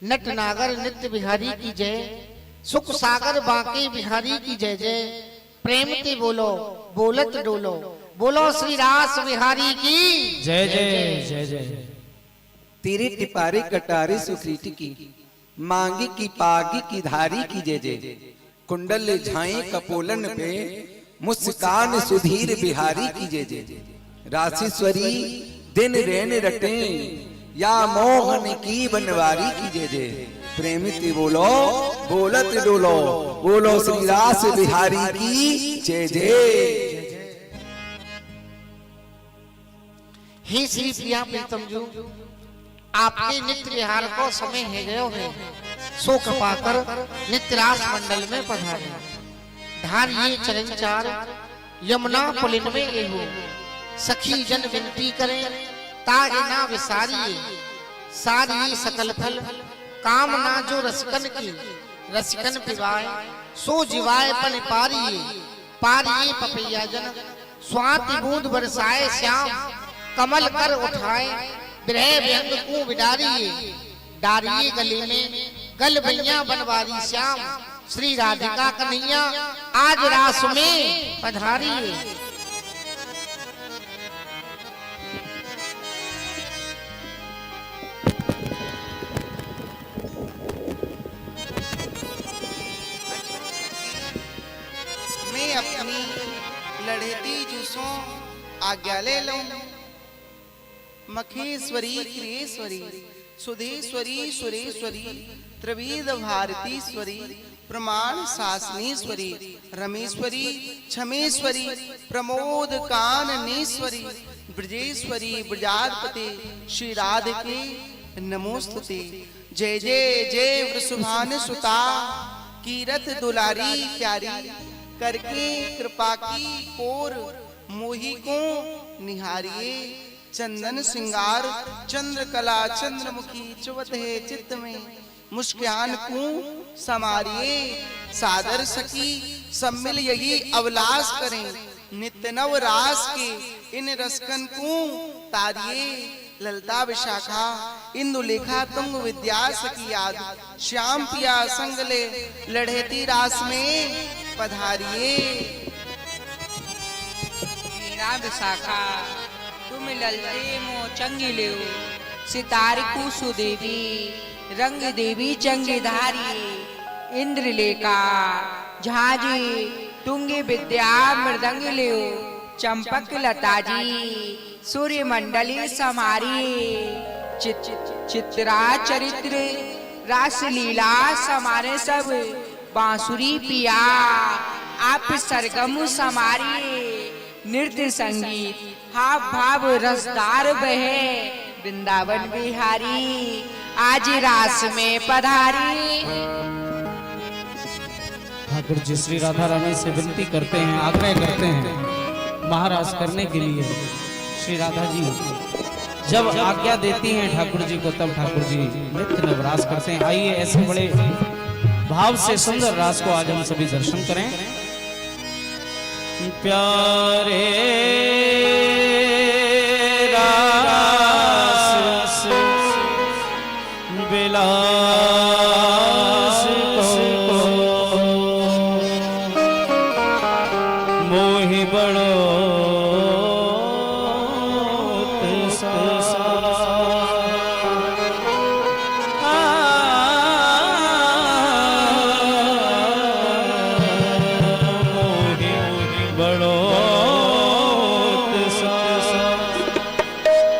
नट नागर नित्य बिहारी की जय, सुख सागर बांके बिहारी की जय जय। प्रेम ते बोलो बोलत डोलो, बोलो श्री रास बिहारी की जय जय जय जय। तेरे टिपारे कटारे सुकृति की, मांगी की पागी की धारी की जय जय। कुंडल झाई कपोलन पे, मुस्कान सुधीर बिहारी की जय जय। राशेश्वरी दिन रैन रटे, या मोहन की बनवारी की जय जय। प्रेमित बोलो बोलत डोलो, बोलो श्री रास बिहारी की जय जय। हे श्री प्रिया प्रीतम जू, आपके नित्य विहार को समय है गयो है, सो कृपाकर नित्य रास मंडल में पधारे। धारिये चरण चार यमुना पुलिन में एहो, सखी जन विनती करें ताए ना विसारिये। सारिये सकल फल कामना जो रसिकन की, रसिकन पिवाए सो जीवाए पन पारिये। पारिये पपैया जन स्वाति बूंद बरसाए श्याम, कमल कर उठाए विरह व्यंग को बिडारिये। डारिये गले में गल भैया बनवारी श्याम, श्री राधिका कन्हैया आज रास में पधारिये। मैं अपनी लड़ेती जूसों आज्ञा ले लूं। मखेश्वरी क्रियेश्वरी सुधेश्वरी सुरेश्वरी त्रिविध भारतीश्वरी प्रमाण शासनेश्वरी रमेश्वरी क्षमेश्वरी प्रमोद काननेश्वरी ब्रजेश्वरी ब्रजाधिपते श्री राधिके नमोस्तुते। जय जय जय वृषभानु सुता, कीरत दुलारी प्यारी। करके कृपा की कोर मोही को निहारिये। चंदन श्रृंगार चंद्रकला चंद्रमुखी चुवत है चित्त में, मुस्कान को समारिये। सादर सखी सम्मिल यही अवलास करें, नित्य नव रास के इन रसकन को तारिये। ललता विशाखा इंदुलेखा तुंग विद्या सखी याद, श्याम पिया संग ले लड़ेती रास में पधारिये। वीणा विशाखा तुम ललते मो चंगी लेव, सितार को सुदेवी रंग देवी चंगी धारी। इंद्रलेखा झाजी तुंगी विद्या मृदंग लेव, चंपक लता जी सूर्य मंडली समारी। चित्रा चरित्र रास लीला समारे सब, बांसुरी पिया आप सरगम समारी। नृत्य संगीत हाव भाव रसदार बहे, वृंदावन बिहारी आज रास में पधारी। ठाकुर जी श्री राधा रानी से विनती करते हैं, आग्रह करते हैं महाराज करने के लिए। श्री राधा जी जब आज्ञा देती हैं ठाकुर जी को, तब ठाकुर जी नित्य नवरास करते हैं। आइए ऐसे बड़े भाव से सुंदर रास को आज हम सभी दर्शन करें। प्यारे रास बिलास को मोहि बड़ो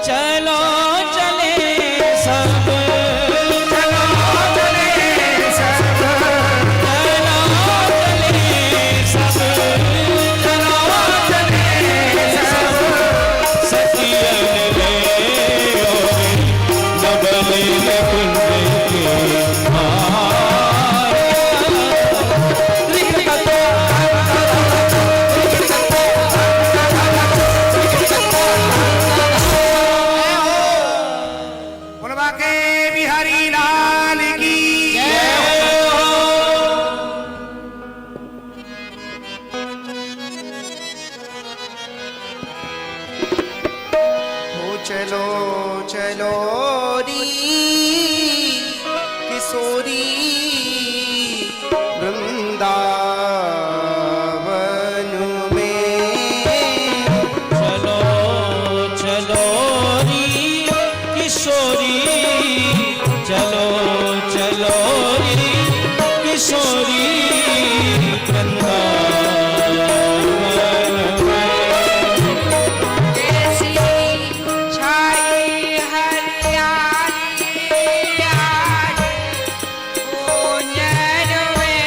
चलो चले किशोरी वृंदावन में। चलो चलो री किशोरी, चलो चलो री किशोरी वृंदावन में। कैसी छाई हरियाली आज कोंजन में,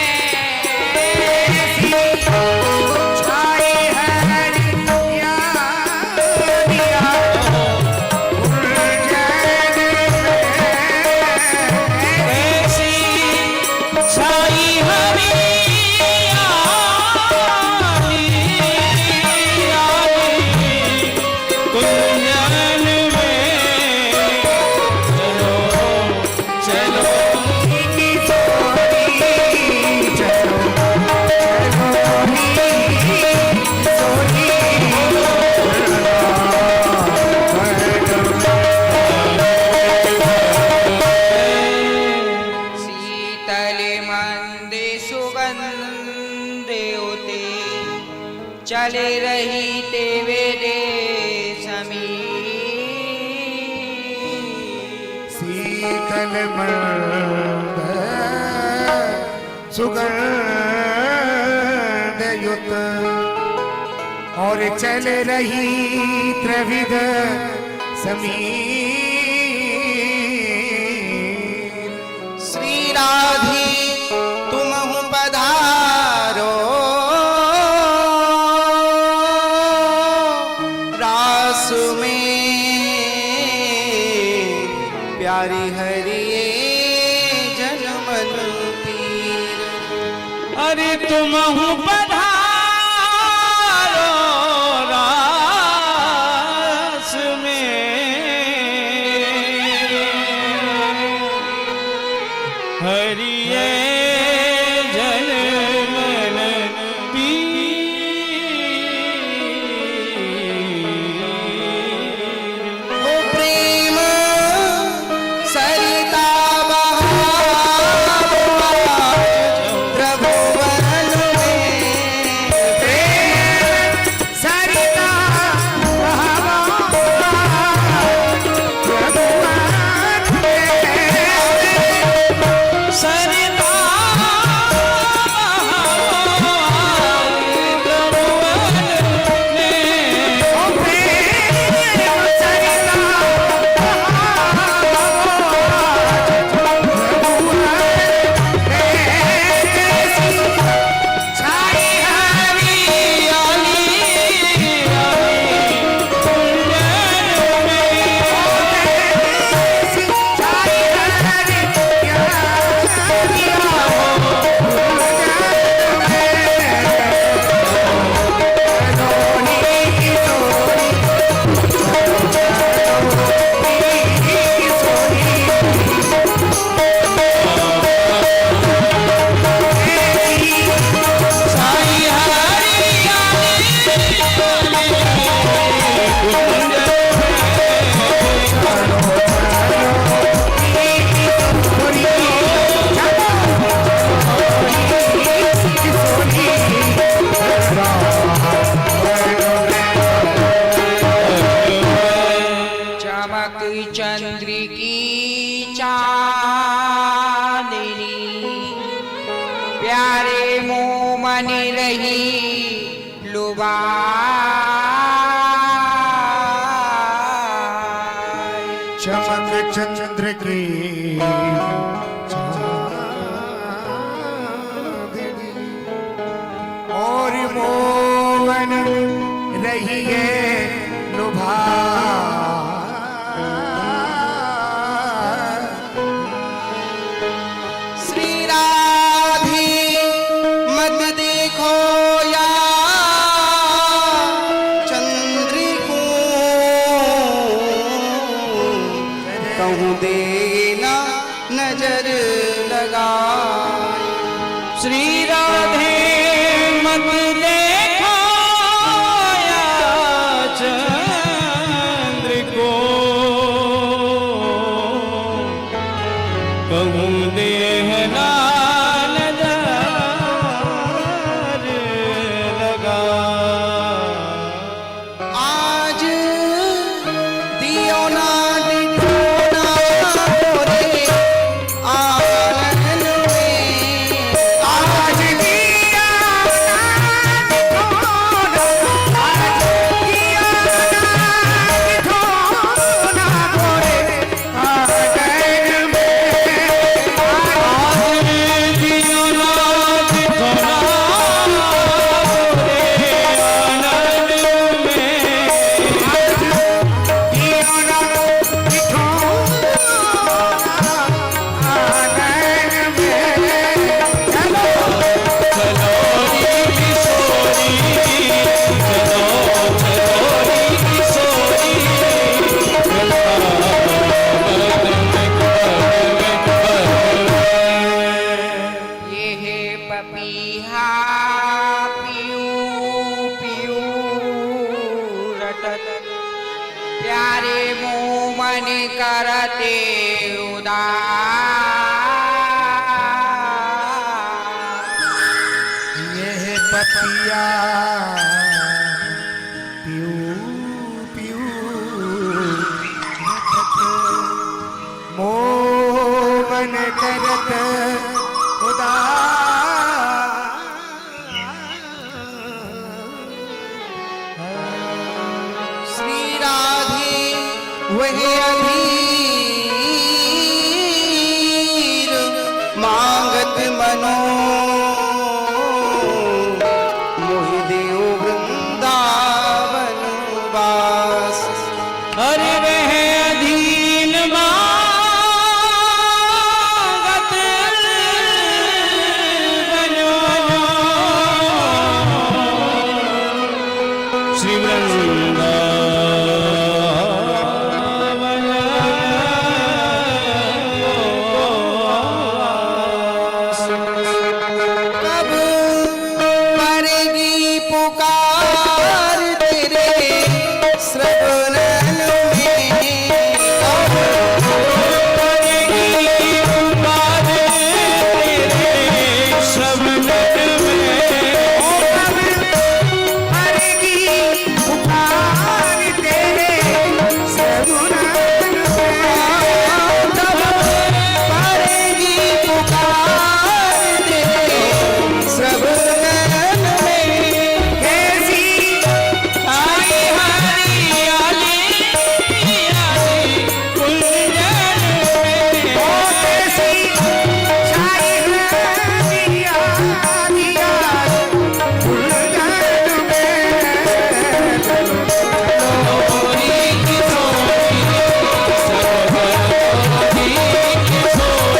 छाई हरियाली आज ऐसी छाई हरियाली आली कुंजन में। चलो चलो शीतल मंद सुगंध होते चले रही तेरे समी। शीतल मंद सुगंध युत और चल रही त्रिविध समीर। श्री राधे तुम हूँ पधारो रास में, प्यारी हरिये जनमन पीर। अरे तुम हूँ पधारो रास में, हरिये जनमन पीर। ओ प्रेम सरिता बहा प्रभु वन में। प्रेम सरिता सरिता चमक चंद्र की चांदनी प्यारे मोमन रही लुबाई। चमक चंद्र की चांदनी और मोहन रही है लुभा। श्री राधे मत देखो या चंद्र को, कहूँ देना नजर लगा। श्री राधे मत देखो या चंद्र को, कहूँ देना नजर लगा। आज दियो ना दिखोना गोरे आंगन में, आज दिया ना दिखोना, आज दिया ना दिखोना गोरे आंगन में। आज दियो ना दिखोना गोरे आनंद में। दिया ना दिखोना आंगन में। चलो चलो रे किशोरी, चलो चलो रे किशोरी, ये है पपीहा पीऊ पीऊ रटत, प्यारे मुँह मन करते उदास। ये है पपिया पीऊ पीऊ मोमन करत उदास। श्री राधे वह अधीर मांगत मनो मोहि देव वृंदावन वास। अरे वह अधीन मांगत बनो श्री कब करेगी पुकार तेरे श्रवण में, कब मरेगी पुकार तेरे सगुनान में। कब करेगी पुकार तेरे श्रवण में। कैसी आई हरियाली कुंजन में, ओ कैसी छाई दिया दिया फुलदान में। गोरी किशोरी, सरोवरी किशोरी,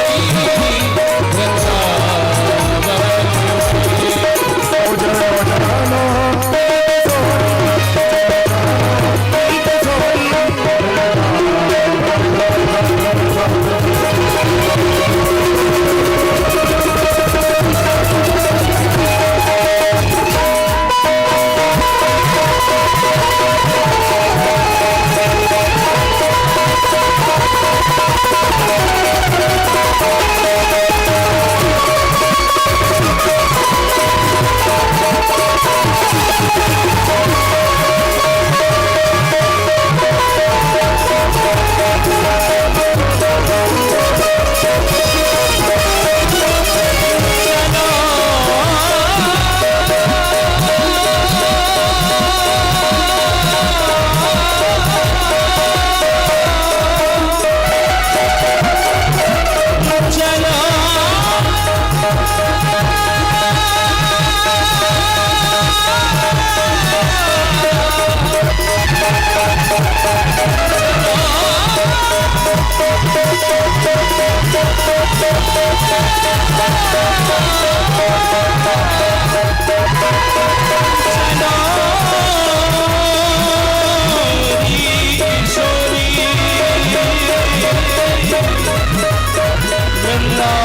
वृंदावन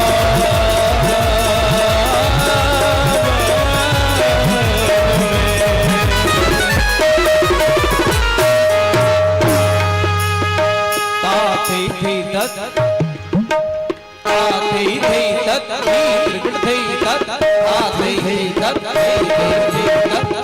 थई तत त्रिगुण थई तत आ थई तत तत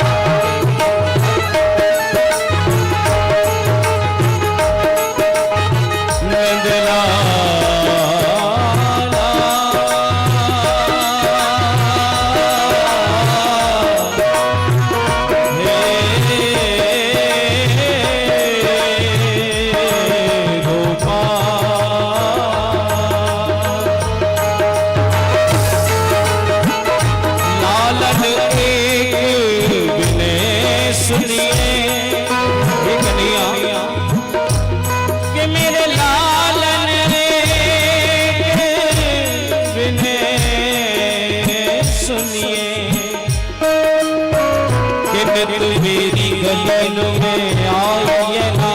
मेरी गलियों में आइए ना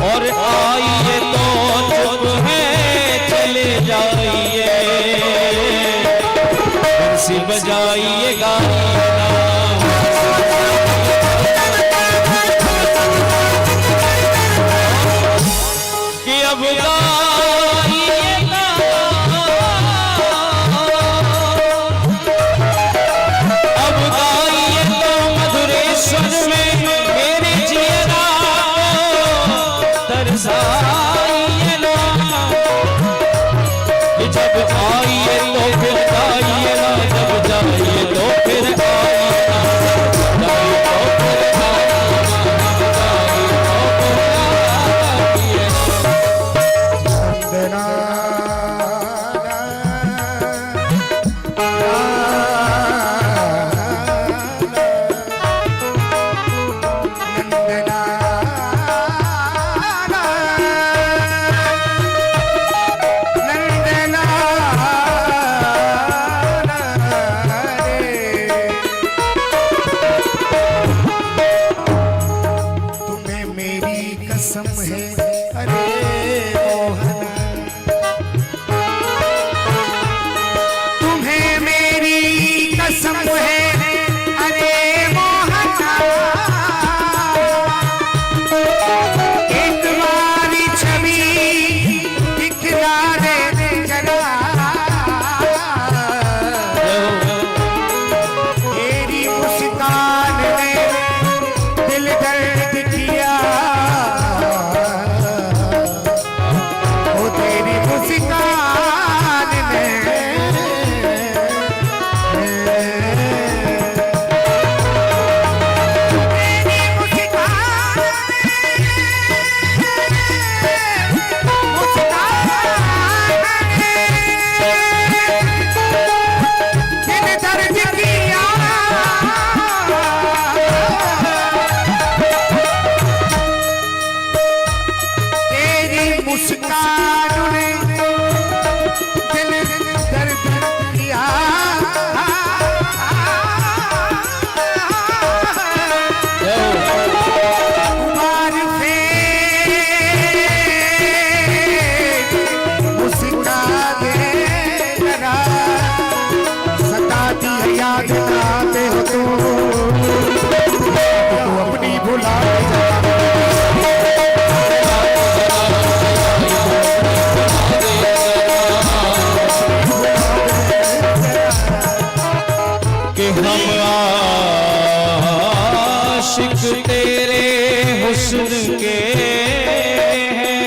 और आइए तो चुप है चले जाइए बंसी बजाइए गाइए ना कि अब गाइए ना अब गाइए तो मधुरेश्वर में मेरे जियरा तरसाइए ना कि जब आइए तो फिर गाइए ना जब जाइए तो फिर आइए ना जाइए तो फिर कसम है अरे मोहन तुम्हें मेरी कसम है अरे मोहन एक बारी छवि दिखला दे जरा तेरी मुस्कान में दिल दर्द किया तेरी मुस्कान में तेरी मुस्कान दिल दर्द किया तेरी मुस्कान ने दिल दर्द किया कुमार मुस्का दे जरा सताती है याद आते हो तो अपनी भुला जा कि हम आशिक तेरे हुस्न के हैं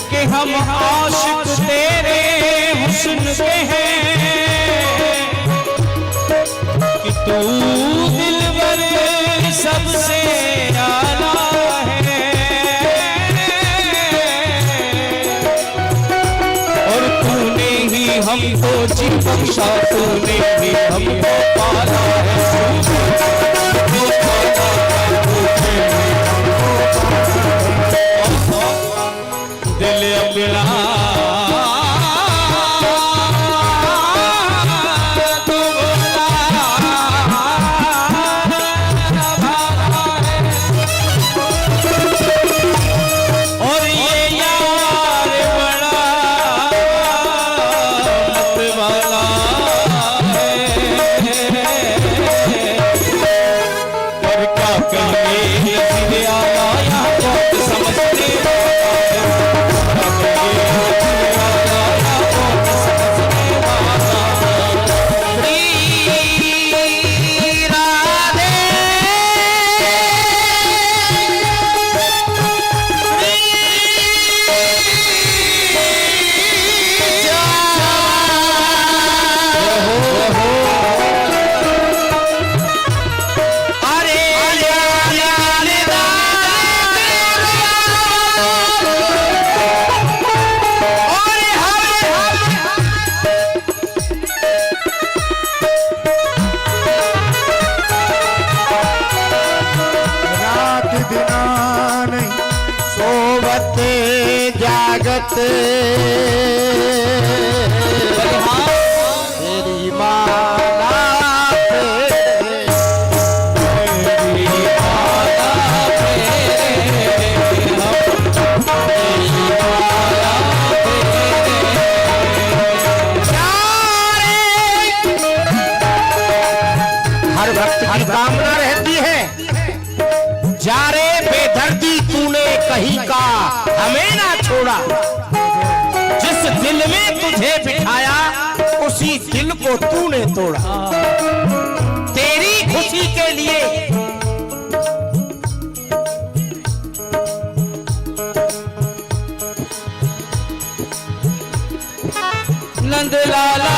कि हम आशिक तेरे हुस्न के हैं कि तू दिलबर सबसे आला है और तूने ही हमको जी बख्शा तूने भी हमको पाला है दिल अपना तो और ये यार बड़ा मत वाला है और क्या कहें नसीब आया यहाँ बहुत समझते स्वागत तेरी माला फेरे, हर भक्त की कामना रहती है, जा रे बेदर्दी तूने कहीं का हमें ना छोड़ा, जिस दिल में तुझे बिठाया उसी दिल को तूने तोड़ा, तेरी खुशी के लिए नंद लाला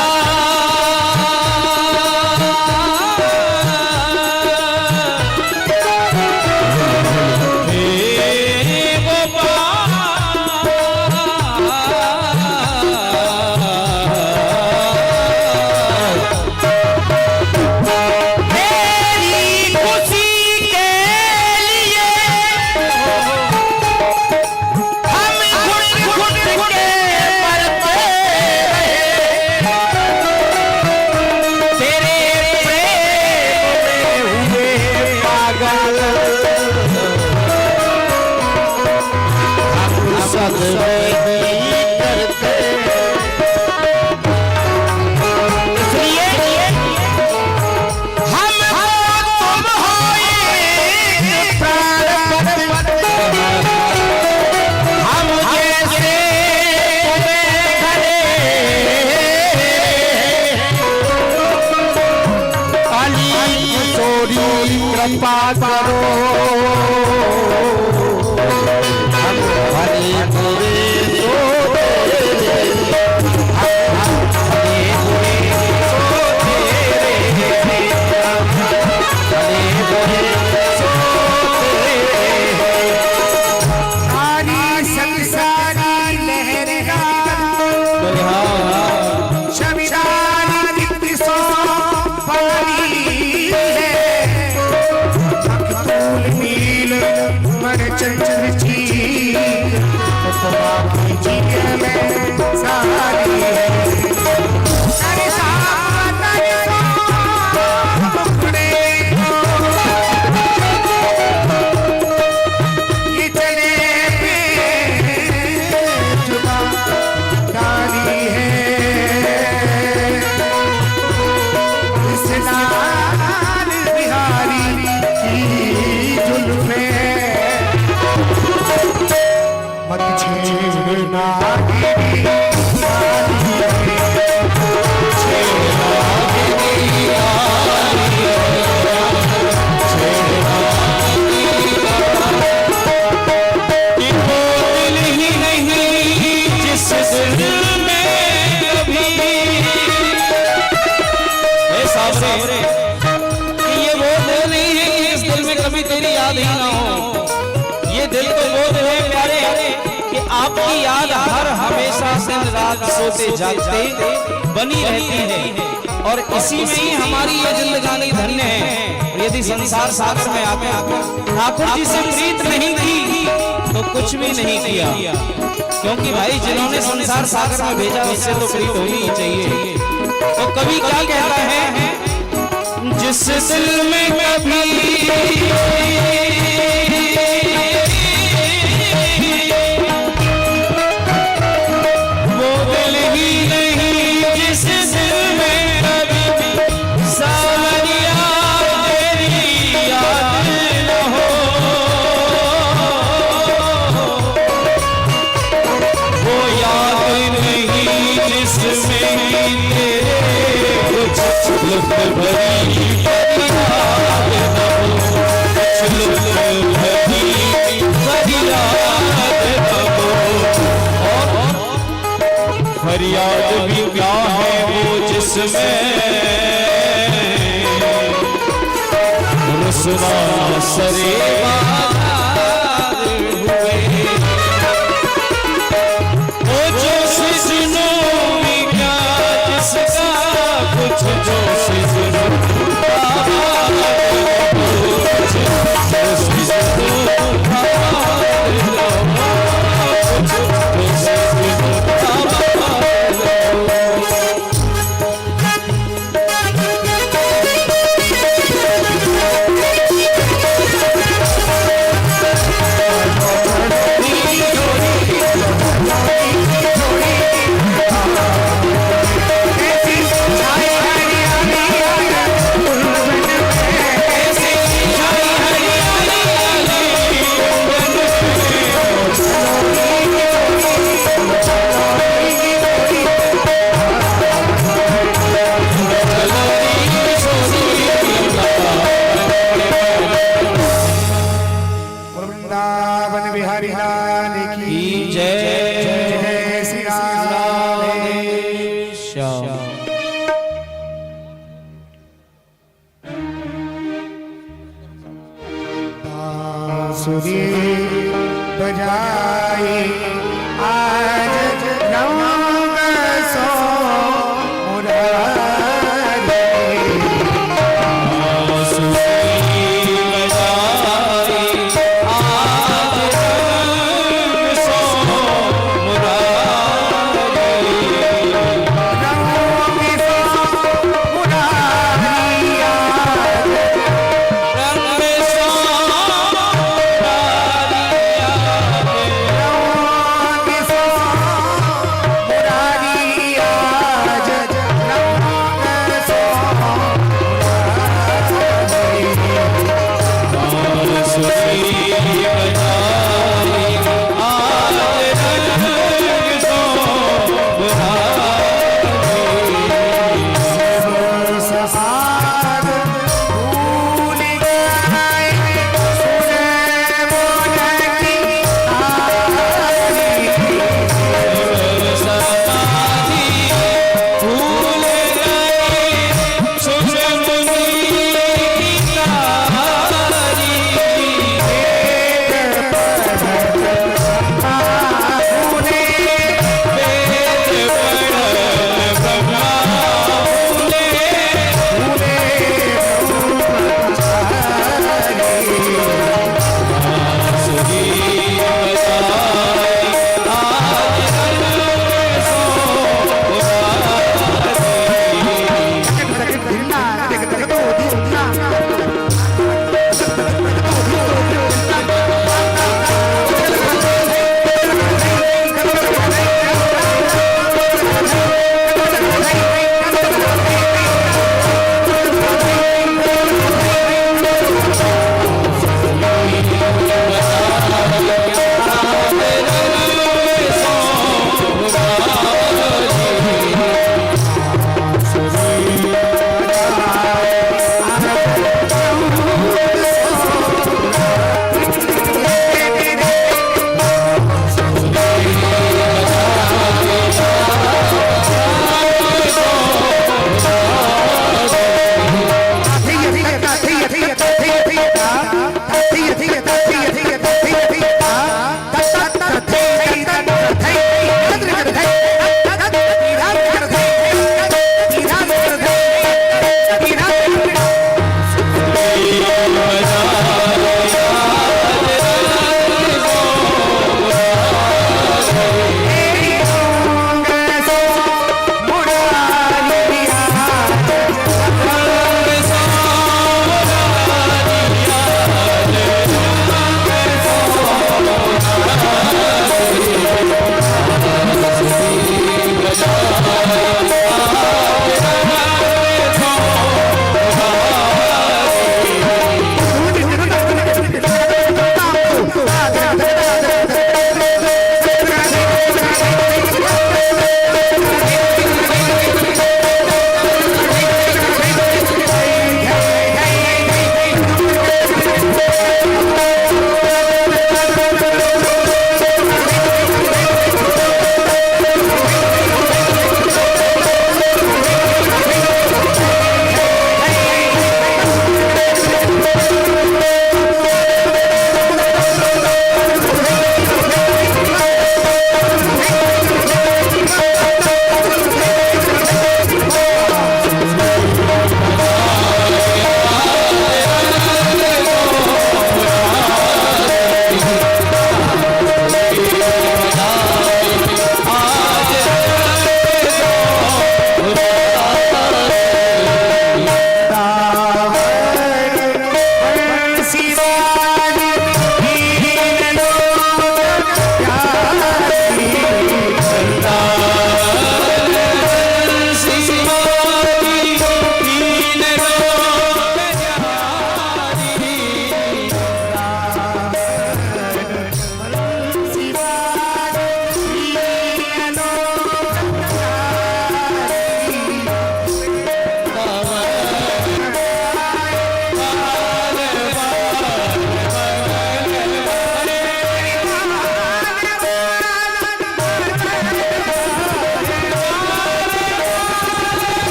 कृपा करो हरे तेरे सो तेरे, हरे तेरे सो तेरे, हरे तेरे सो तेरे। सारी संसारी लहरेगा शमिदान नित्य सो पानी है, अकतूल नील मन चंचल चीर, बाकी चीज़ में सारी है। अरे सारे टुकड़े ये चले बेजुबा डाली है, इस लाल बिहारी की जुल्फें मत छेड़ना ये वो दिल नहीं है कि इस दिल में कभी तेरी याद ही ना हो, ये दिल तो वो दिल है प्यारे कि आपकी याद हर हमेशा दिन रात सोते जागते बनी रहती है, और इसी में ही हमारी ये जिंदगानी धन्य है। यदि संसार सागर में आकर ठाकुर जी से प्रीत नहीं की तो कुछ भी नहीं किया, क्योंकि भाई जिन्होंने संसार सागर में भेजा उससे तो प्रीत होनी ही चाहिए। तो कवि क्या कहता है, जिस दिल में कभी वो दिल ही नहीं, जिस दिल में कभी सावरिया तेरी याद न हो, वो याद नहीं जिसमें लुत्फ भरी फरियाद न हो, लुत्फ भरी फरियाद न हो। और फरियाद भी क्या है वो जिसमें रुसवा सरेबाद हुए, वो जो सिजनों में क्या जिसका कुछ जो सिजनों कुछ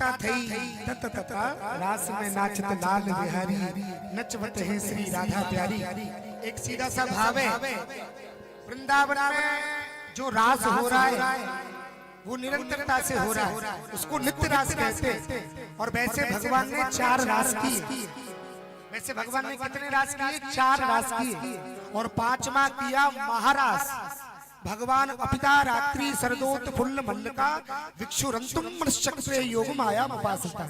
ताता थई तत तता रास में नाचत लाल बिहारी नचवत है श्री राधा प्यारी। एक सीधा सा भाव है, वृंदावन में जो रास हो रहा है वो निरंतरता से हो रहा है, उसको नित्य रास कहते हैं। और वैसे भगवान ने 4 रास किए, वैसे भगवान ने कितने रास किए? 4 रास किए। और 5वां किया महारास। भगवान अपिता रात्रि सरदोत फुल्ल मल्लिका विक्षुरंतुम मनश्चक्रे योग माया उपासता।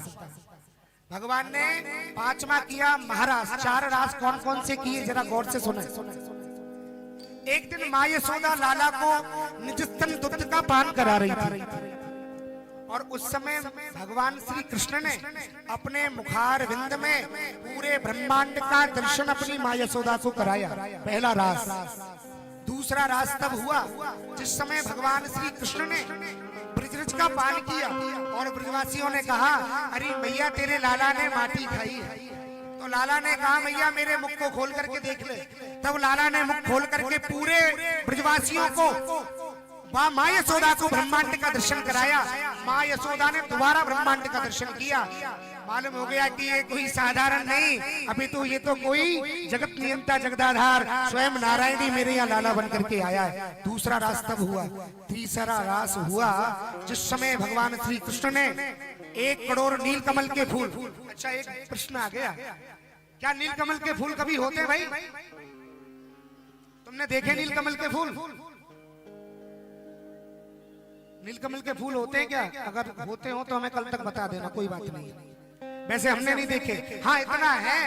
भगवान ने 5वां किया महारास। 4 रास कौन कौन से किए जरा गौर से सुने। एक दिन माँ यशोदा लाला को निज स्तन दूध का पान करा रही थी और उस समय भगवान श्री कृष्ण ने अपने मुखार विंद में पूरे ब्रह्मांड का दर्शन अपनी माँ यशोदा को कराया। पहला रास। दूसरा रास तब हुआ जिस समय भगवान श्री कृष्ण ने ब्रजरज का पान किया और ब्रजवासियों ने कहा, अरे मैया तेरे लाला ने माटी खाई है। तो लाला ने कहा, मैया मेरे मुख को खोल करके देख ले। तब लाला ने मुख खोल करके पूरे ब्रजवासियों को माँ यशोदा को ब्रह्मांड का दर्शन कराया। माँ यशोदा ने दोबारा ब्रह्मांड का दर्शन किया। मालूम हो गया कि ये कोई साधारण नहीं, अभी तो ये तो कोई जगत नियंता जगदाधार स्वयं नारायण ही मेरे यहाँ लाला बन करके आया है। दूसरा रास तब हुआ। तीसरा रास हुआ जिस समय भगवान श्री कृष्ण ने 1 करोड़ नीलकमल के फूल। अच्छा, एक प्रश्न आ गया, क्या नीलकमल के फूल कभी होते भाई? तुमने देखे नीलकमल के फूल? नीलकमल के फूल होते हैं क्या? अगर होते हो तो हमें कल तक बता देना, कोई बात नहीं। वैसे हमने नहीं देखे। हाँ इतना है,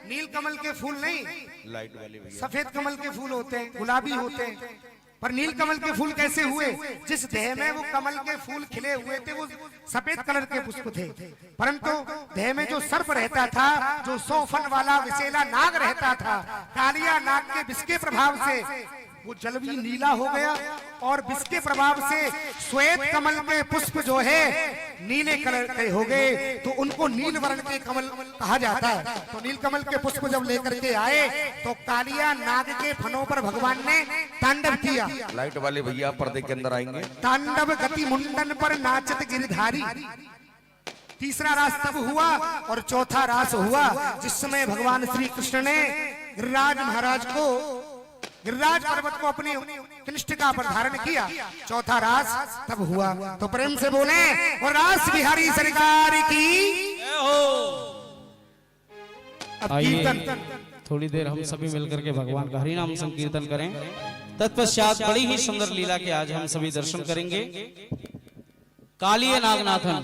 नीलकमल के फूल नहीं, लाइट वाले भैया सफेद कमल के फूल होते हैं, गुलाबी होते हैं। पर नीलकमल के फूल कैसे हुए? जिस देह में वो कमल के फूल खिले हुए थे वो सफेद कलर के पुष्प थे, परंतु देह में जो सर्प रहता था, जो 100 फन वाला विशेला नाग रहता था, कालिया नाग के विष के प्रभाव से वो जल भी नीला हो गया और विष के प्रभाव से श्वेत कमल के पुष्प जो है नीले कलर के हो गए, तो उनको नील वर्ण के कमल कहा जाता है। तो नील कमल के पुष्प जब लेकर के आए तो कालिया नाग के फनों पर भगवान ने तांडव किया। लाइट वाले भैया पर्दे के अंदर आएंगे। तांडव गति मुंडन पर नाचत गिरधारी। तीसरा रास तब हुआ और चौथा रास हुआ जिस समय भगवान श्री कृष्ण ने गिरिराज महाराज को, गिरिराज पर्वत को अपनी कनिष्ठिका पर धारण किया। चौथा रास तब हुआ। तो प्रेम से बोले और रास बिहारी सरकार की। अब आइए कीर्तन थोड़ी देर हम सभी मिलकर के भगवान का हरिनाम संकीर्तन करें। तत्पश्चात बड़ी ही सुंदर लीला के आज हम सभी दर्शन करेंगे। कालिया नागनाथन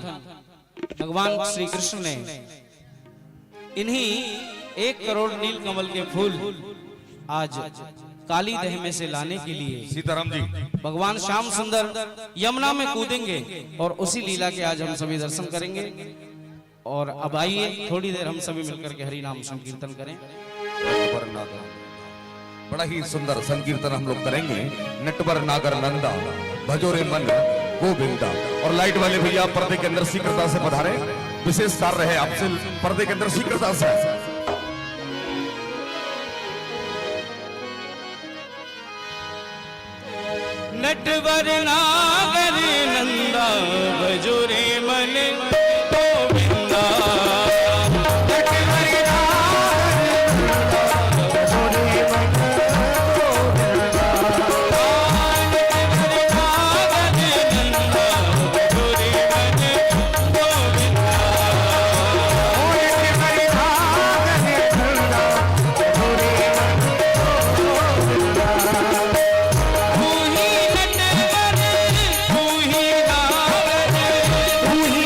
भगवान श्री कृष्ण ने इन्हीं 1 करोड़ नील कमल के फूल आज काली देह में से लाने के लिए सीताराम जी भगवान श्याम सुंदर यमुना में कूदेंगे और उसी लीला के आज हम सभी दर्शन करेंगे। और अब आइए थोड़ी देर हम सभी मिलकर के हरि नाम संकीर्तन करें। बड़ा ही सुंदर संकीर्तन हम लोग करेंगे। नटवर नागर नंदा भजोरे मन गोविंदा। और लाइट वाले भैया पर्दे के अंदर शीघ्रता से पधारे। विशेष कार्य है आपसे पर्दे के अंदर शीघ्रता से। नटवर नागर नंदा भजोरे मन गोविंदा। तू ही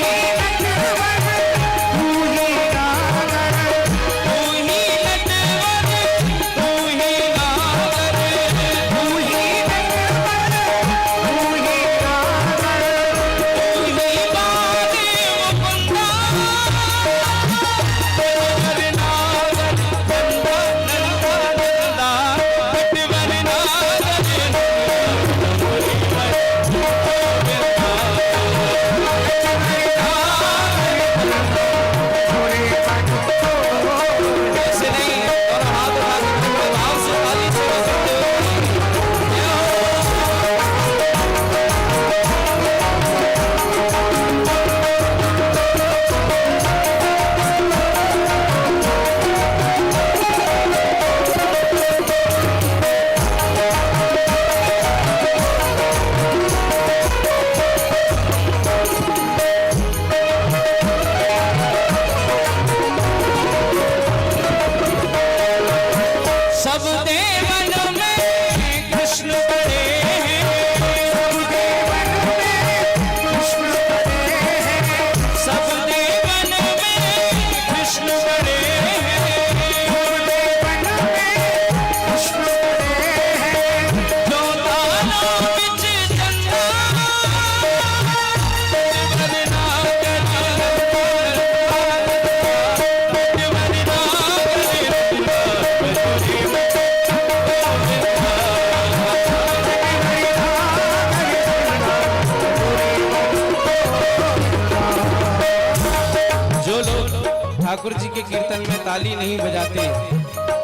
ठाकुर जी के कीर्तन में ताली नहीं बजाते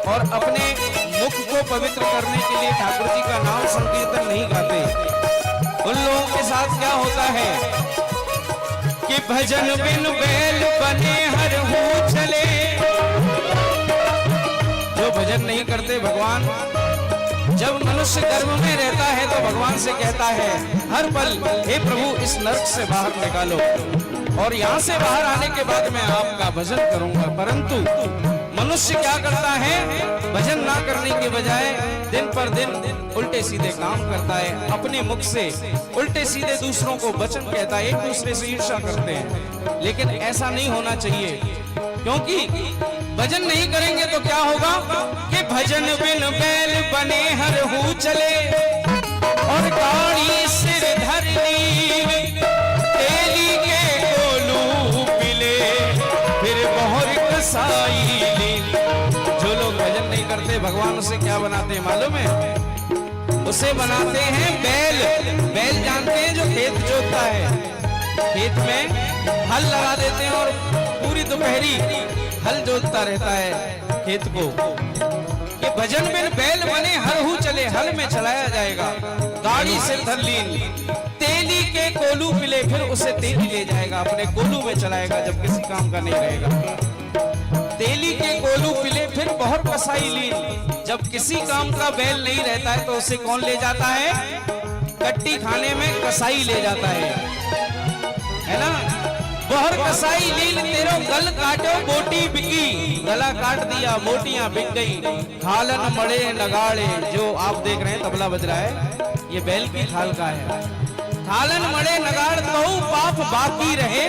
और अपने मुख को पवित्र करने के लिए ठाकुर जी का नाम संकीर्तन नहीं गाते, उन लोगों के साथ क्या होता है कि भजन बिन बैल बने हर हो चले। जो भजन नहीं करते, भगवान जब मनुष्य गर्भ में रहता है तो भगवान से कहता है हर पल, हे प्रभु इस नरक से बाहर निकालो, और यहाँ से बाहर आने के बाद मैं आपका भजन करूंगा। परंतु मनुष्य क्या करता है, भजन ना करने के बजाय दिन पर दिन उल्टे सीधे काम करता है, अपने मुख से उल्टे सीधे दूसरों को वचन कहता है, एक दूसरे से ईर्ष्या करते हैं। लेकिन ऐसा नहीं होना चाहिए, क्योंकि भजन नहीं करेंगे तो क्या होगा कि भजन बिन बैल बने हर हु चले, और गाड़ी सिर धरनी तेली के गोलू पिले, फिर बहुर कसाई ले। जो लोग भजन नहीं करते, भगवान उसे क्या बनाते हैं मालूम है? उसे बनाते हैं बैल। बैल जानते हैं, जो खेत जोतता है, खेत में हल लगा देते हैं और पूरी दोपहरी हल जोतता रहता है खेत को। कि भजन बिन बैल बने हर हु चले, हल में चलाया जाएगा, गाड़ी सिर धर लीन तेली के कोलू पिले, फिर उसे तेली ले जाएगा, अपने कोलू में चलाएगा जब किसी काम का नहीं रहेगा। तेली के कोलू पिले, फिर बहुत कसाई लीन, जब किसी काम का बैल नहीं रहता है तो उसे कौन ले जाता है? कट्टी खाने में कसाई ले जाता है ना? बहर कसाई लील तेरो गल काटो बोटी बिकी, गला काट दिया बोटियां बिक गई। खालन मड़े नगाड़े, जो आप देख रहे हैं तबला बज रहा है, ये बैल की खाल का है। खालन मड़े नगाड़ कहूं पाप बाकी रहे,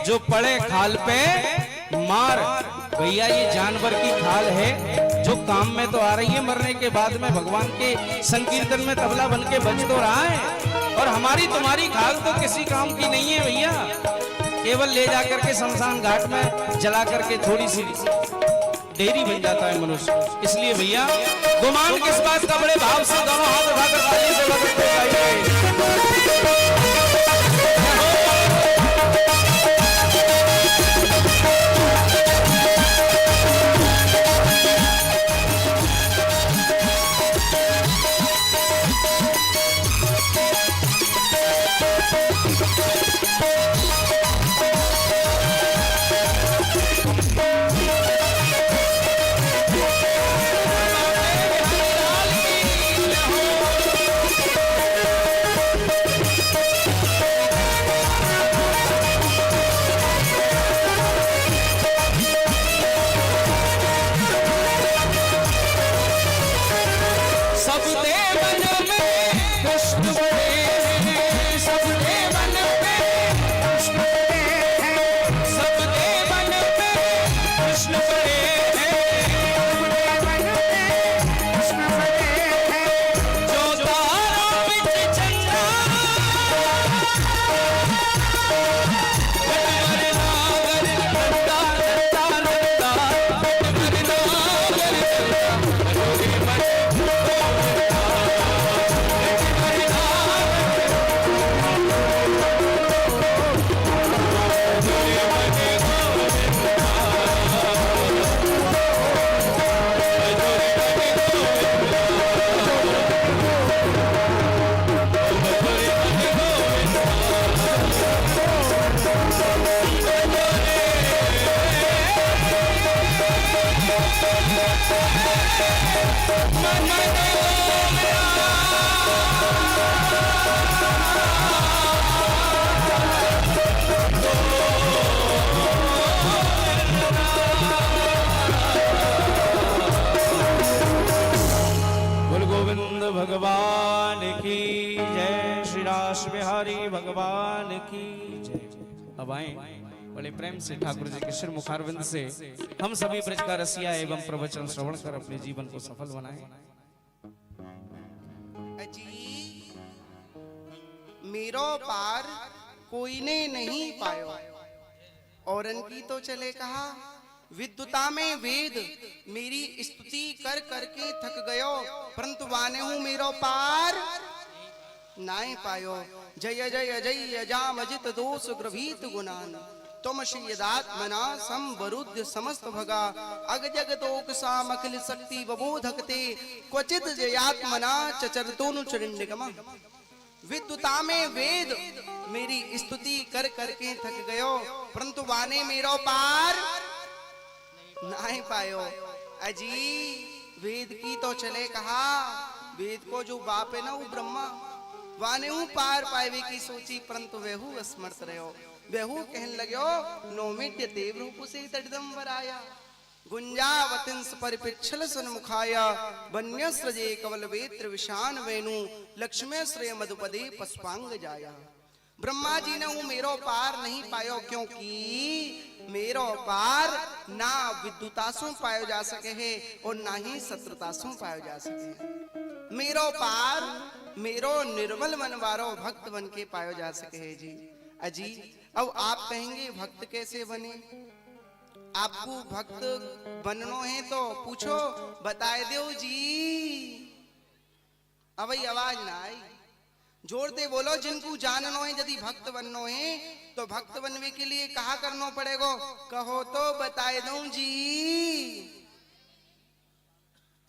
जो पड़े खाल पे मार। भैया ये जानवर की खाल है, जो काम में तो आ रही है, मरने के बाद में भगवान के संकीर्तन में तबला बन के बज तो रहा है, और हमारी तुम्हारी खाल तो किसी काम की नहीं है भैया, केवल ले जाकर के शमशान घाट में जला करके थोड़ी सी डेरी बन जाता है मनुष्य। इसलिए भैया गुमान किस बात का, बड़े भाव से दोनों हाथ उठाकर ताली से बजाते जाइए। भगवान की जय, श्री रास बिहारी भगवान की जय। अब आए बड़े प्रेम से ठाकुर जी के श्री मुखारविंद से हम सभी ब्रज का रसिया एवं प्रवचन श्रवण कर अपने जीवन को सफल बनाएं। अजी मेरो पार कोई ने नहीं पायो, औरन की तो चले कहा विद्युता में वेद, मेरी स्तुति कर करके थक गयो, परंतु वाने हूं मेरो पार नाय पायो। जय जय जय जाम जित दोष ग्रभीत गुणान, तुमसी यदात्मना संवरुद्ध समस्त भगा अग जगतोक साम अखिल शक्ति बबोधकते क्वचित जयात्मना चचरतोनु चरिंडिगम। विद्युता में वेद मेरी स्तुति कर करके थक गयो, परंतु वाने मेरो पार नहीं पायो। अजी वेद की तो चले कहा, वेद को जो बाप है ना वो ब्रह्मा, वाने पार पावे की सोची, परंतु वेहू असमर्थ रहो। वेहू कहने लगो नौमित्य देव रूप से तड़दम वराया गुंजावतिंस परिपिच्छल सन्मुखाया वन्यस्रजे कवल वेत्र विशान वेणु लक्ष्मी श्रेय मधुपदे पस्पांग जाया। ब्रह्मा जी ने वो मेरो पार नहीं पायो, क्योंकि मेरो पार ना विद्युतासु पायो जा सके है और ना ही शत्रुतासु पायो जा सके है। मेरो पार मेरो निर्मल मनवारो भक्त बन के पायो जा सके है जी। अजी अब आप कहेंगे भक्त कैसे बने? आपको भक्त बननो है तो पूछो, बताए दो जी। अब आवाज ना आई, जोरते बोलो। जिनको जाननो है यदि भक्त बननो है तो भक्त बनने के लिए कहा करना पड़ेगा, कहो तो बताए दो जी।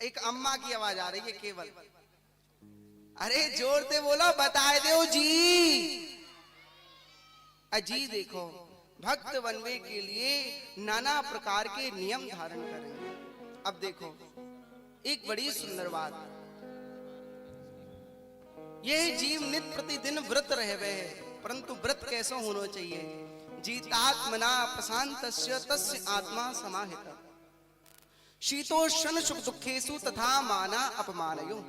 एक अम्मा की आवाज आ रही है केवल, अरे जोरते बोलो, बताए दो जी। अजी देखो भक्त बनने के लिए नाना प्रकार के नियम धारण करेंगे। अब देखो एक बड़ी सुंदर बात, यह जीव नित्य प्रतिदिन व्रत रहे, परंतु व्रत कैसा होना चाहिए? जीतात्मना प्रशांतस्य तस्य आत्मा समाहिता शीतोष्ण सुख दुखेषु तथा माना अपमानयो।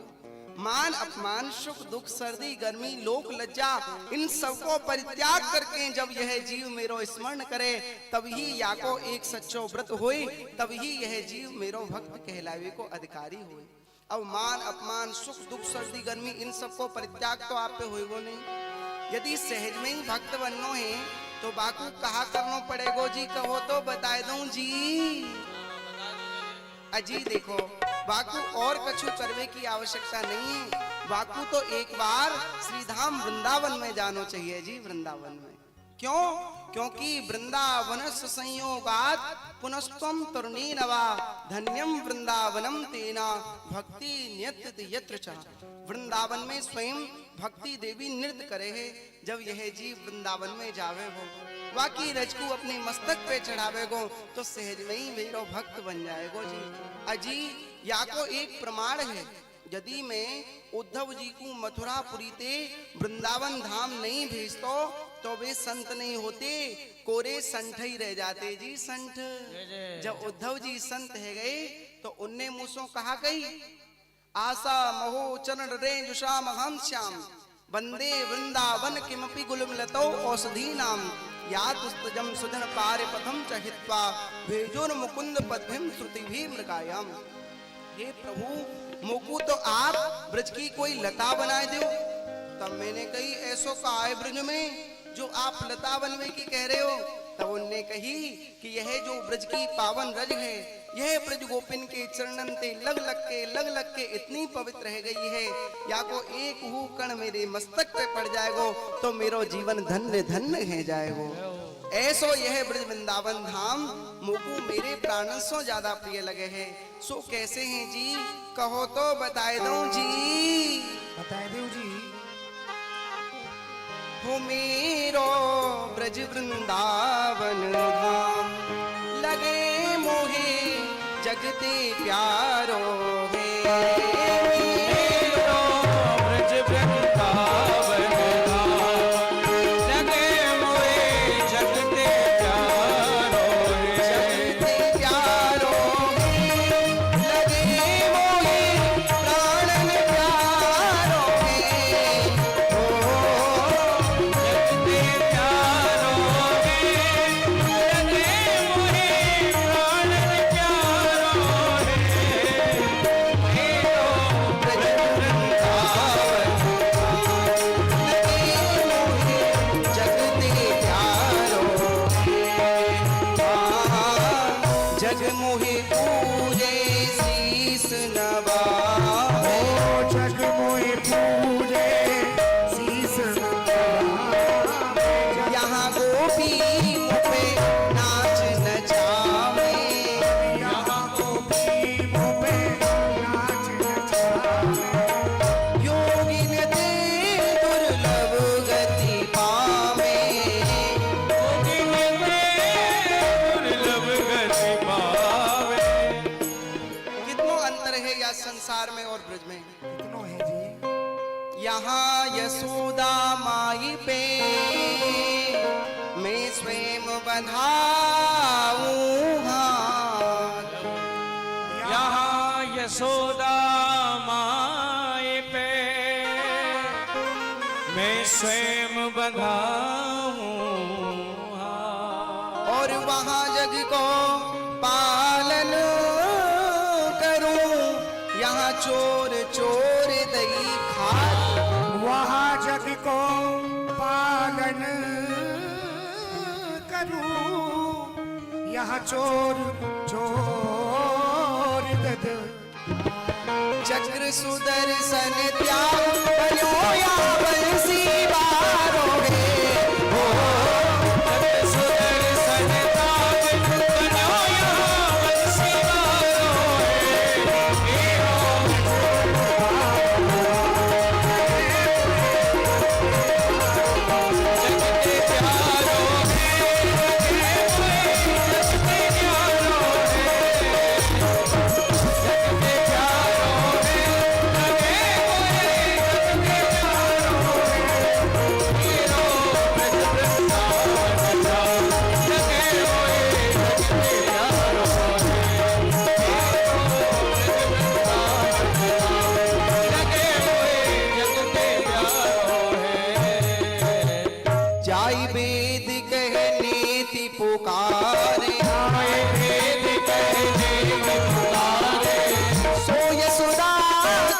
मान अपमान सुख दुख सर्दी गर्मी लोक लज्जा इन सबको परित्याग करके जब यह जीव मेरो स्मरण करे तभी या को एक सच्चो व्रत होए, तभी यह जीव मेरो भक्त कहलावे को अधिकारी होए। अब मान अपमान सुख दुख सर्दी गर्मी इन सबको परित्याग तो आप पे होएगो नहीं। यदि सहज में ही भक्त बननो है तो बाकू कहा करनो पड़ेगो जी, कहो तो बताए दूं जी। अजी देखो बाकू और कछु करवे की आवश्यकता नहीं है, बाकू तो एक बार श्रीधाम वृंदावन में जानो चाहिए जी। वृंदावन में क्यों? क्योंकि वृंदावन संयोगात पुनस्तम तरुणी नवा धन्यम वृंदावनम तेना भक्ति नृत्य यत्र च। वृंदावन में स्वयं भक्ति देवी नृत्य करे है जब यह जीव वृंदावन में जावे हो, बाकी रजकू अपने मस्तक पे चढ़ावे गो तो सहज में ही मेरो भक्त बन जाएगो जी। अजी या को एक प्रमाण है, यदि मैं उद्धव जी को मथुरापुरी ते वृंदावन धाम नहीं भेजतो तो वे संत नहीं होते, कोरे संठ ही रह जाते जी। संठ जब उद्धव जी संत है गए तो उनने मुझसे कहा गई, आशा महो चरण रे जुषा महम श्याम वंदे वृंदावन किमपि गुलमलतो औषधि नाम यादुस्तजम सुधन पारे पथम चहित्वा भेजोन मुकुंद पद्भिम श्रुति भी मृगायाम। हे प्रभु मोकू तो आप ब्रज की कोई लता बनाए दो। तब मैंने कही ऐसो कहा है ब्रज में जो आप लता बनवे की कह रहे हो? तब उनने कही कि यह जो ब्रज की पावन रज है, यह ब्रज गोपिन के चरणन ते लग लग के इतनी पवित्र रह गई है, या को एक हु कण मेरे मस्तक पे पड़ जाएगो तो मेरो जीवन धन्य धन्य है जाएगो। ऐसो यह ब्रज वृंदावन धाम मोकू मेरे प्राणों से ज्यादा प्रिय लगे है। सो कैसे हैं जी, कहो तो बताए दो जी। बताए दो जी। हो मेरो ब्रज वृंदावन धाम लगे मोहे जगते प्यारो है। मेरो ब्रज वृंदावन धाम लगे मोहे जगते प्यारो है। जगते प्यारो है, लगे मोहे प्राणन प्यारो है। बंधाऊं हाथ। यहाँ यशोदा माए पे मैं स्वयं बंधाऊं हाथ। और वहां जग को पालन करूं, यहाँ चोर चोर दई खात। वहाँ जग को पालन करूं, यहाँ चोर चोर दद। चक्र सुदर्शन त्याग बनो या बंसी बारोगे, हो चक्र सुदर्शन त्याग बनो या बंसी बारोगे। जगते प्यारो है, जगते प्यारो है, जगते प्यारो है, लगे हुए जगते प्यारो है। हीरो ब्रज वृंदावन जाओ, लगे हुए जगते प्यारो है। लगे हुए जगते प्यारो है। जाई वेद कहने ती पुकारे, वेद कहने की पुकारे, सो यशोदा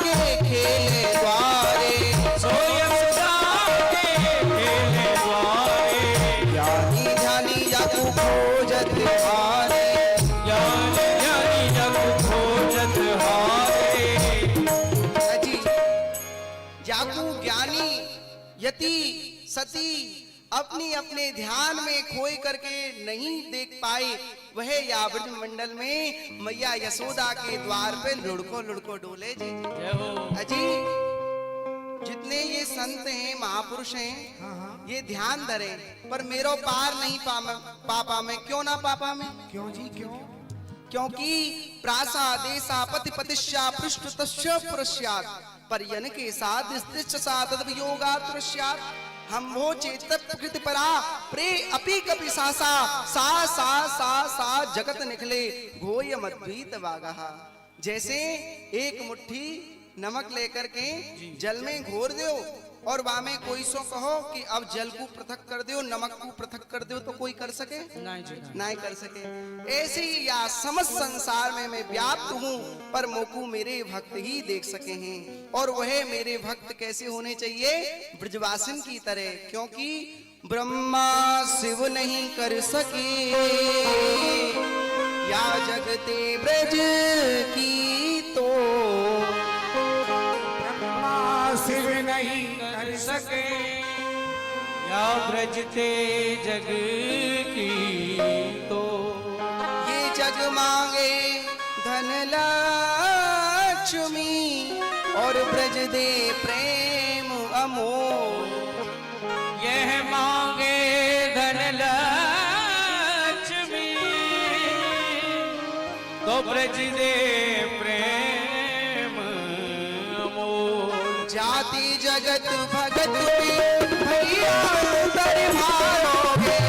के खेले द्वारे। सो यशोदा के खेले द्वारे। ज्ञानी ध्यानी जाकू खोजत हारे, ज्ञानी ज्ञानी जग खोजत हारे। अजी जाकू ज्ञानी यति सती अपनी अपने ध्यान में खोए करके नहीं देख पाए, वह या ब्रज मंडल में मैया यशोदा के द्वार पे लुढ़को लुढ़को डोले। जी जय हो। अजी जितने ये संत हैं महापुरुष हैं, ये ध्यान धरे पर मेरो पार नहीं पापा में। क्यों ना पापा में? क्यों जी क्यों? क्योंकि प्रासा देसा पति पतिश्या पृष्ठ तस्य पुरस्यात्, पर्यन के साथ स्तिष्ठ साथ योगा तुरस्यात्। हम वो चेत प्रकृति परा प्रे अपि कपि सासा सा सा सा सा जगत निकले घोय मद्भीत वागहा। जैसे एक मुट्ठी नमक लेकर के जल में घोर दो और वहां में कोई सो कहो कि अब जल को पृथक कर दो, नमक को पृथक कर दो, तो कोई कर सके? नहीं कर सके। ऐसे ही या समस्त संसार में मैं व्याप्त हूँ, पर मोकू मेरे भक्त ही देख सके हैं। और वह मेरे भक्त कैसे होने चाहिए? ब्रजवासिन की तरह, क्योंकि ब्रह्मा शिव नहीं कर सके या जगते ब्रज की तो। ब्रह्मा शिव नहीं कर सके या ब्रजते जग की तो। ये जग मांगे धन लक्ष्मी और ब्रज दे प्रेम अमोल। यह मांगे धन लक्ष्मी तो ब्रज दे प्रेम अमोल। जाति जगत भगत पे भैया दरबारोगे,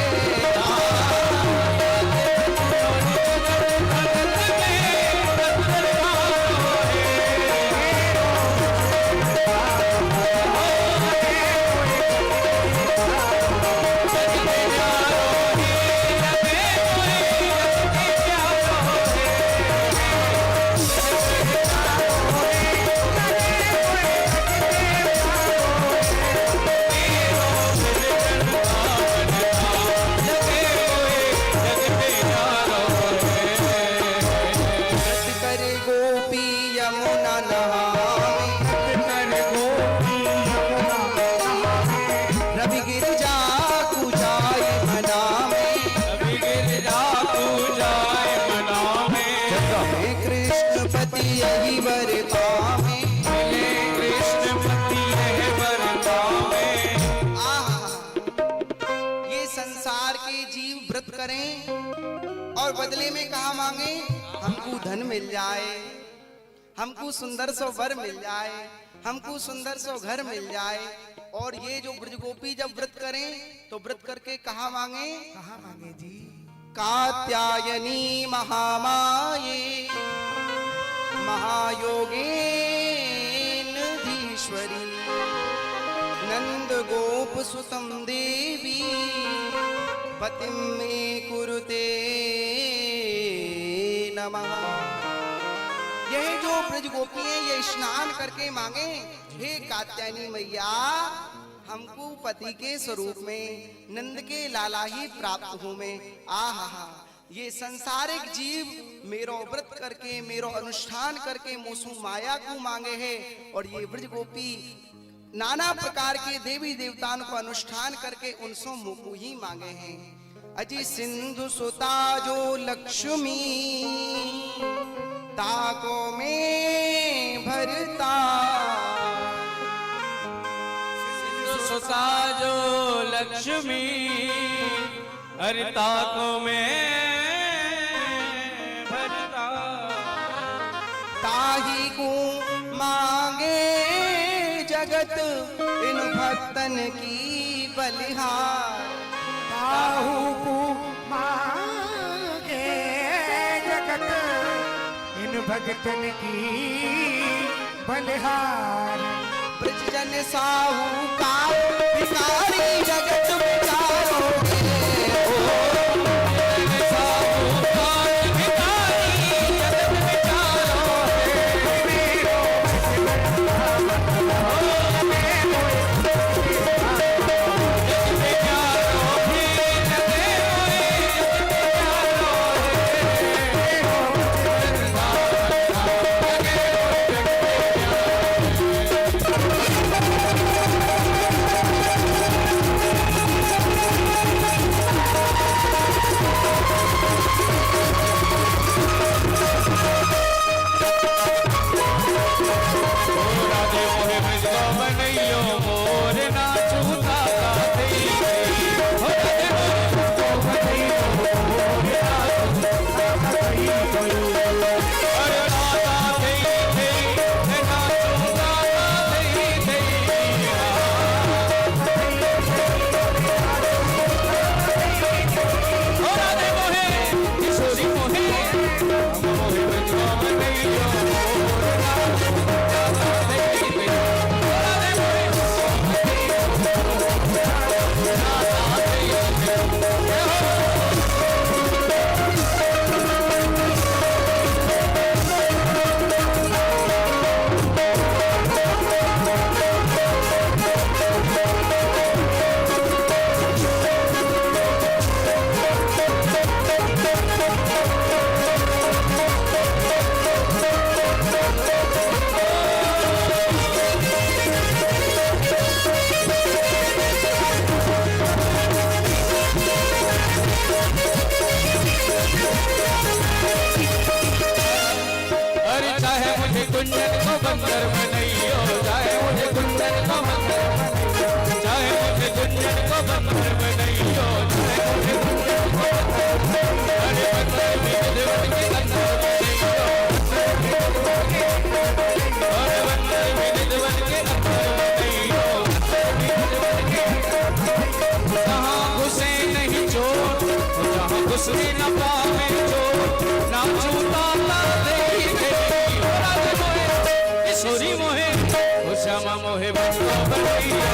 यही वर पावे, मिले कृष्ण पति यह वर पावे। ये संसार के जीव व्रत करें और बदले में कहा मांगे? हमको धन मिल जाए, हमको सुंदर सो वर मिल जाए, हमको सुंदर सो घर मिल जाए। और ये जो ब्रजगोपी जब व्रत करें तो व्रत करके कहा मांगे? कहाँ मांगे जी? कात्यायनी महामाये महायोगेनधीश्वरी नंद गोप सुतम देवी पतिं मे कुरुते नमः। यह जो ब्रज गोपी है ये स्नान करके मांगे, हे कात्यायनी मैया हमको पति के स्वरूप में नंद के लाला ही प्राप्त हो में। आहा ये संसारिक जीव मेरो व्रत करके मेरो अनुष्ठान करके मोसु माया को मांगे है, और ये ब्रज गोपी नाना प्रकार के देवी देवताओं को अनुष्ठान करके उनसो मुकु ही मांगे हैं। अजी सिंधु सुता जो लक्ष्मी ताको में भरता, सिंधु सुता जो लक्ष्मी हरिता को में भरता, ताही को मांगे जगत इन भक्तन की बलिहार। ताहू को मांगे जगत इन भगतन की बलिहार। ब्रजजन साहूकार भिखारी जगत बिचारोगे, कुंजन को बंदर बनइयो, चाहे मुझे कुंजन को बंदर बनइयो, चाहे मुझे कुंजन को बंदर बनइयो, चाहे मुझे कुंजन को बंदर बनइयो, अरे बंदर में विधवन के अंदर बनइयो, अरे बंदर में विधवन के अंदर बनइयो, जहाँ घुसे नहीं चोर, जहाँ घुसने न पावे चोर, ना छूता ना देखे सोरी मोहे ओ श्यामा मोहे बंदो बनइयो,